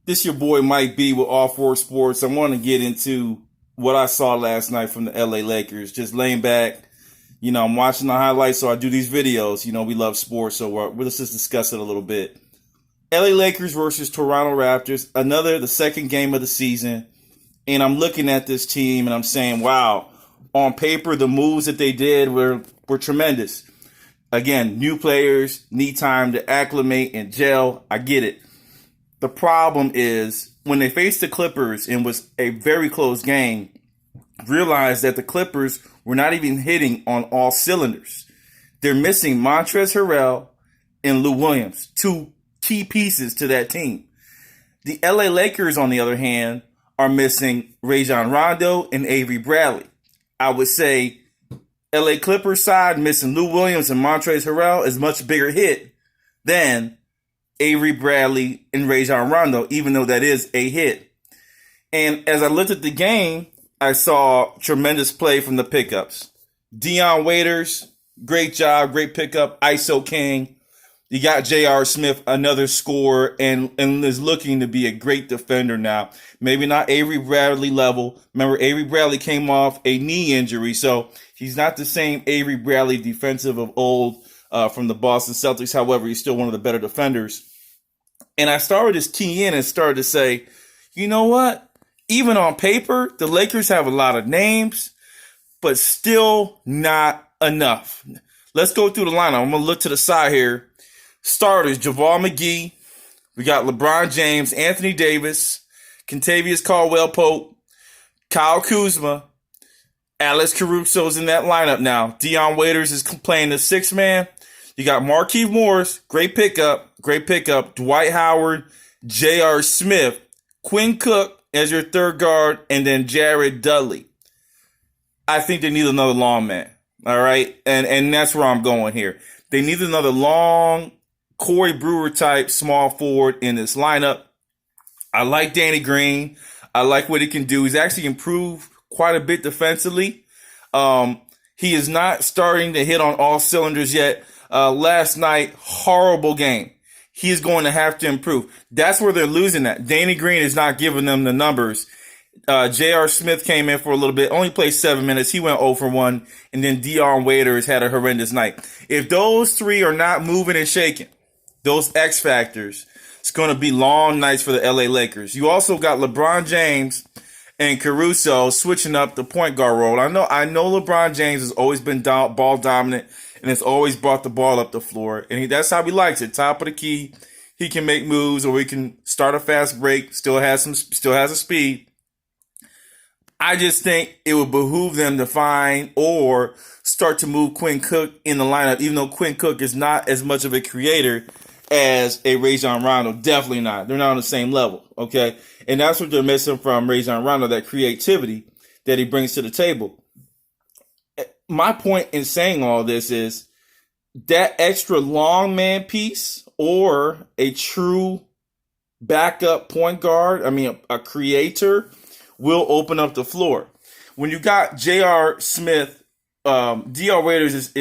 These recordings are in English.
This your boy Mike B with All Four Sports. I want to get into what I saw last night from the LA Lakers. Just laying back, I'm watching the highlights, so I do these videos. We love sports, so let's just discuss it a little bit. LA Lakers versus Toronto Raptors, the second game of the season, and I'm looking at this team and I'm saying, wow, on paper the moves that they did were tremendous. Again, new players need time to acclimate and gel. I get it. The problem is when they faced the Clippers and was a very close game, realized that the Clippers were not even hitting on all cylinders. They're missing Montrezl Harrell and Lou Williams, two key pieces to that team. The LA Lakers, on the other hand, are missing Rajon Rondo and Avery Bradley. I would say LA Clippers side missing Lou Williams and Montrezl Harrell is much bigger hit than Avery Bradley and Rajon Rondo, even though that is a hit. And as I looked at the game, I saw tremendous play from the pickups. Dion Waiters, great job, great pickup. ISO King. You got J.R. Smith, another scorer, and is looking to be a great defender now. Maybe not Avery Bradley level. Remember, Avery Bradley came off a knee injury, so he's not the same Avery Bradley defensive of old from the Boston Celtics. However, he's still one of the better defenders. And I started to key in and started to say, you know what? Even on paper, the Lakers have a lot of names, but still not enough. Let's go through the lineup. I'm going to look to the side here. Starters, JaVale McGee. We got LeBronjames, Anthony Davis, Kentavious Caldwell-Pope, Kyle Kuzma, Alex Caruso's in that lineup now. Dion Waiters is playing the sixth man. You got Markieff Morris, great pickup. Dwight Howard, J.R. Smith, Quinn Cook as your third guard, and then Jared Dudley. I think they need another long man, all right? And that's where I'm going here. They need another long Corey Brewer type small forward in this lineup. I like Danny Green. I like what he can do. He's actually improved quite a bit defensively. He is not starting to hit on all cylinders yet. Last night, horrible game. He's going to have to improve. That's where they're losing at. Danny Green is not giving them the numbers. J.R. Smith came in for a little bit, only played 7 minutes. He went 0 for 1. And then Dion Waiters had a horrendous night. If those three are not moving and shaking, those X factors, it's going to be long nights for the LA Lakers. You also got LeBronjames and Caruso switching up the point guard role. I know LeBronjames has always been ball dominant and has always brought the ball up the floor. And that's how he likes it. Top of the key. He can make moves, or he can start a fast break, still has a speed. I just think it would behoove them to find or start to move Quinn Cook in the lineup, even though Quinn Cook is not as much of a creator as a Rajon Rondo. Definitely not. They're not on the same level, okay? And that's what they're missing from Rajon Rondo, that creativity that he brings to the table. My point in saying all this is that extra long man piece or a true backup point guard, a creator, will open up the floor. When you got J.R. Smith, D.R. Waiters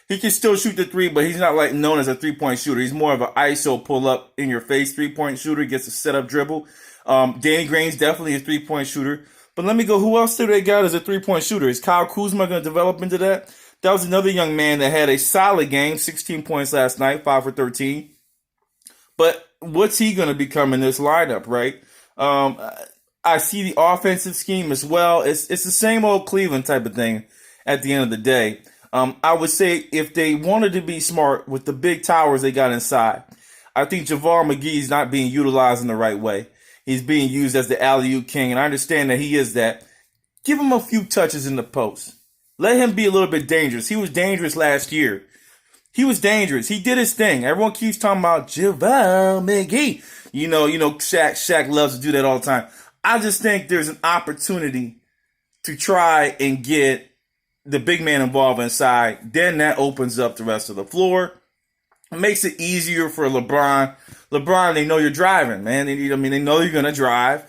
he can still shoot the three, but he's not like known as a three-point shooter. He's more of an ISO pull-up in your face three-point shooter, gets a set-up dribble. Danny Green's definitely a three-point shooter. But let me go. Who else do they got as a three-point shooter? Is Kyle Kuzma going to develop into that? That was another young man that had a solid game, 16 points last night, 5 for 13. But what's he going to become in this lineup, right? I see the offensive scheme as well. It's the same old Cleveland type of thing at the end of the day. I would say if they wanted to be smart with the big towers they got inside, I think JaVale McGee is not being utilized in the right way. He's being used as the alley-oop king, and I understand that he is that. Give him a few touches in the post. Let him be a little bit dangerous. He was dangerous last year. He was dangerous. He did his thing. Everyone keeps talking about JaVale McGee. Shaq loves to do that all the time. I just think there's an opportunity to try and get the big man involved inside. Then that opens up the rest of the floor. It makes it easier for LeBron. LeBron, they know you're driving, man. They know you're going to drive.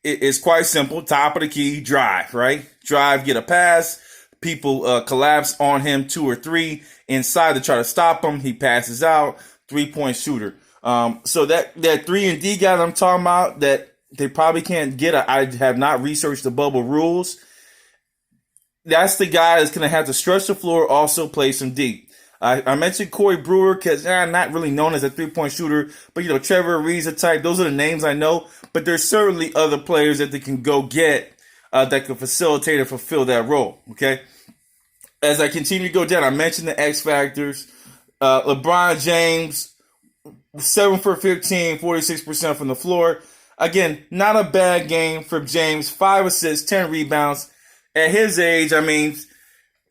It's quite simple. Top of the key, drive, right? Drive, get a pass. People collapse on him 2 or 3 inside to try to stop him. He passes out. 3-point shooter. So that 3-and-D guy that I'm talking about that they probably can't get, I have not researched the bubble rules. That's the guy that's going to have to stretch the floor, also play some D. I mentioned Corey Brewer because not really known as a three-point shooter, but Trevor Ariza type. Those are the names I know. But there's certainly other players that they can go get that can facilitate and fulfill that role. Okay. As I continue to go down, I mentioned the X factors. LeBron James, 7 for 15, 46% from the floor. Again, not a bad game for James. 5 assists, 10 rebounds. At his age,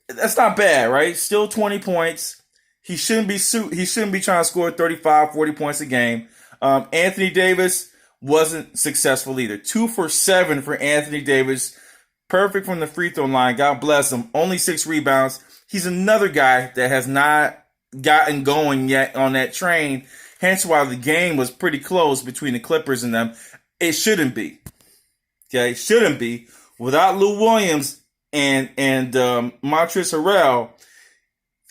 that's not bad, right? Still 20 points. He shouldn't be trying to score 35, 40 points a game. Anthony Davis wasn't successful either. 2 for 7 for Anthony Davis. Perfect from the free throw line. God bless him. Only 6 rebounds. He's another guy that has not gotten going yet on that train. Hence why the game was pretty close between the Clippers and them. It shouldn't be. Okay, it shouldn't be. Without Lou Williams and Montrezl Harrell,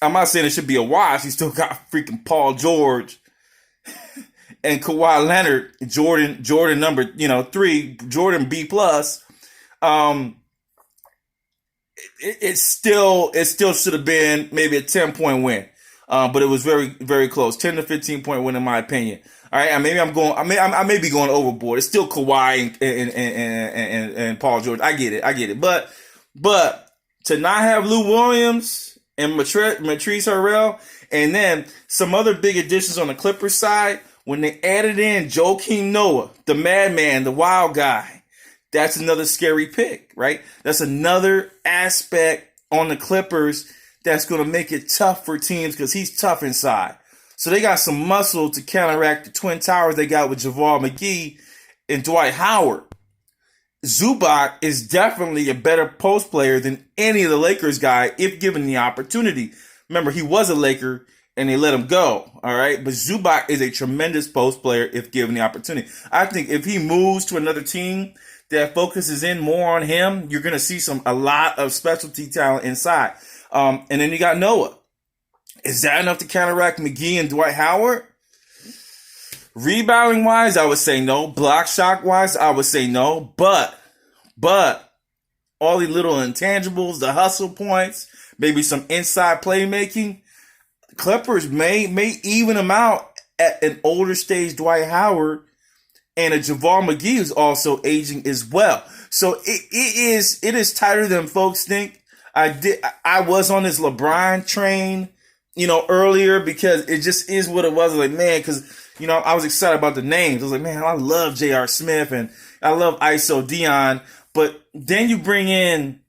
I'm not saying it should be a wash. He still got freaking Paul George and Kawhi Leonard, Jordan number 3, Jordan B+. It still should have been maybe a 10-point win, but it was very, very close. 10 to 15-point win in my opinion. All right, I may be going overboard. It's still Kawhi and Paul George. I get it. But to not have Lou Williams and Montrezl Harrell, and then some other big additions on the Clippers side, when they added in Joakim Noah, the madman, the wild guy, that's another scary pick, right? That's another aspect on the Clippers that's going to make it tough for teams because he's tough inside. So they got some muscle to counteract the Twin Towers they got with JaVale McGee and Dwight Howard. Zubac is definitely a better post player than any of the Lakers guy if given the opportunity. Remember, he was a Laker and they let him go, all right? But Zubac is a tremendous post player if given the opportunity. I think if he moves to another team that focuses in more on him, you're going to see a lot of specialty talent inside. And then you got Noah. Is that enough to counteract McGee and Dwight Howard? Rebounding wise, I would say no. Block shot wise, I would say no. But all the little intangibles, the hustle points, maybe some inside playmaking, Clippers may even them out at an older stage Dwight Howard and a JaVale McGee who's also aging as well. So it is tighter than folks think. I was on this LeBron train, earlier because it just is what it was. Like, man, because, I was excited about the names. I was like, man, I love J.R. Smith and I love ISO Dion. But then you really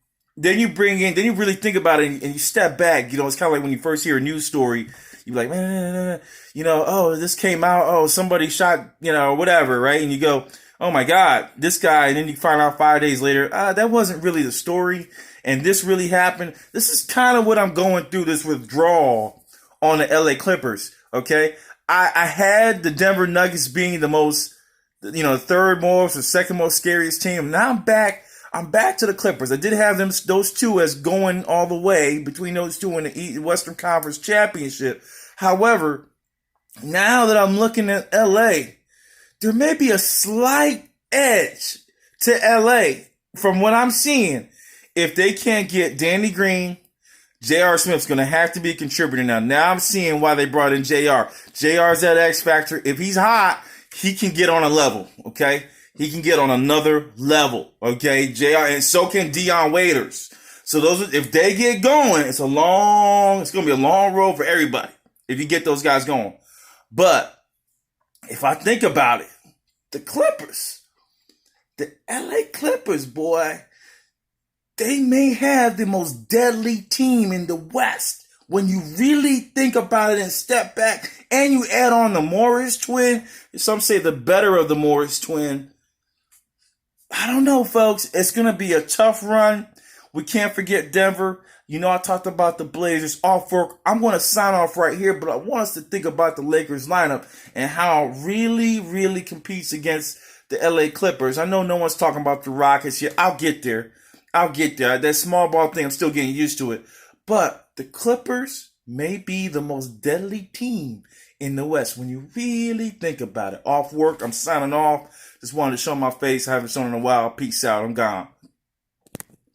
think about it and you step back. It's kind of like when you first hear a news story, you're like, man, oh, this came out. Oh, somebody shot, whatever, right? And you go, oh my God, this guy. And then you find out 5 days later, that wasn't really the story. And this really happened. This is kind of what I'm going through, this withdrawal on the LA Clippers. Okay. I had the Denver Nuggets being the most, third most or second most scariest team. Now I'm back to the Clippers. I did have those two as going all the way between those two in the Western Conference Championship. However, now that I'm looking at LA, there may be a slight edge to LA from what I'm seeing. If they can't get Danny Green, J.R. Smith's going to have to be a contributor now. Now I'm seeing why they brought in J.R. J.R.'s that X factor. If he's hot, he can get on a level, okay? He can get on another level, okay? J.R. and so can Dion Waiters. So if they get going, it's going to be a long road for everybody if you get those guys going. But if I think about it, the LA Clippers, boy, they may have the most deadly team in the West when you really think about it and step back and you add on the Morris twin. Some say the better of the Morris twin. I don't know, folks. It's going to be a tough run. We can't forget Denver. I talked about the Blazers off work. I'm going to sign off right here, but I want us to think about the Lakers lineup and how it really, really competes against the LA Clippers. I know no one's talking about the Rockets yet. I'll get there. That small ball thing, I'm still getting used to it. But the Clippers may be the most deadly team in the West when you really think about it. Off work, I'm signing off. Just wanted to show my face. I haven't shown in a while. Peace out. I'm gone.